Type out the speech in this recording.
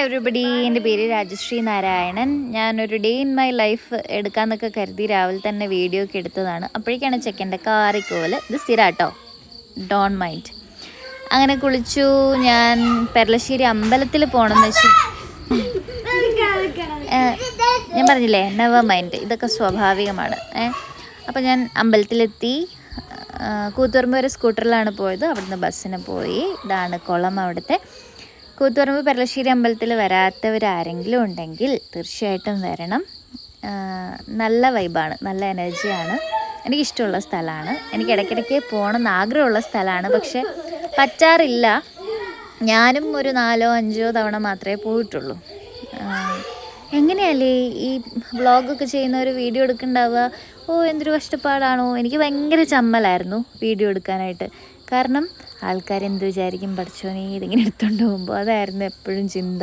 Everybody, എൻ്റെ പേര് രാജശ്രീ നാരായണൻ. ഞാനൊരു ഡേ ഇൻ മൈ ലൈഫ് എടുക്കാമെന്നൊക്കെ കരുതി രാവിലെ തന്നെ വീഡിയോ ഒക്കെ എടുത്തതാണ്. അപ്പോഴേക്കാണ് ചെക്കൻ്റെ കാറിക്കോല്. ഇത് സ്ഥിരാട്ടോ, ഡോൺ മൈൻഡ്. അങ്ങനെ കുളിച്ചു. ഞാൻ പെരളശ്ശേരി അമ്പലത്തിൽ പോകണമെന്ന് വെച്ചു. ഞാൻ പറഞ്ഞില്ലേ, നെവർ മൈൻഡ്, ഇതൊക്കെ സ്വാഭാവികമാണ്. അപ്പോൾ ഞാൻ അമ്പലത്തിലെത്തി. കൂത്തുപറമ്പ് വരെ സ്കൂട്ടറിലാണ് പോയത്. അവിടുന്ന് ബസ്സിന് പോയി. ഇതാണ് കുളം അവിടുത്തെ. കൂത്തുപറമ്പ് പെരളശ്ശേരി അമ്പലത്തിൽ വരാത്തവരാരെങ്കിലും ഉണ്ടെങ്കിൽ തീർച്ചയായിട്ടും വരണം. നല്ല വൈബാണ്, നല്ല എനർജിയാണ്. എനിക്കിഷ്ടമുള്ള സ്ഥലമാണ്. എനിക്ക് ഇടയ്ക്കിടയ്ക്ക് പോകണമെന്ന് ആഗ്രഹമുള്ള സ്ഥലമാണ്, പക്ഷെ പറ്റാറില്ല. ഞാനും ഒരു 4-5 തവണ മാത്രമേ പോയിട്ടുള്ളൂ. എങ്ങനെയല്ലേ ഈ വ്ളോഗൊക്കെ ചെയ്യുന്നവർ വീഡിയോ എടുക്കുന്നുണ്ടാവുക? എന്തൊരു കഷ്ടപ്പാടാണോ. എനിക്ക് ഭയങ്കര ചമ്മലായിരുന്നു വീഡിയോ എടുക്കാനായിട്ട്. കാരണം ആൾക്കാരെന്ത് വിചാരിക്കും, പഠിച്ചോനെ ഇതിങ്ങനെ എടുത്തുകൊണ്ട് പോകുമ്പോൾ. അതായിരുന്നു എപ്പോഴും ചിന്ത.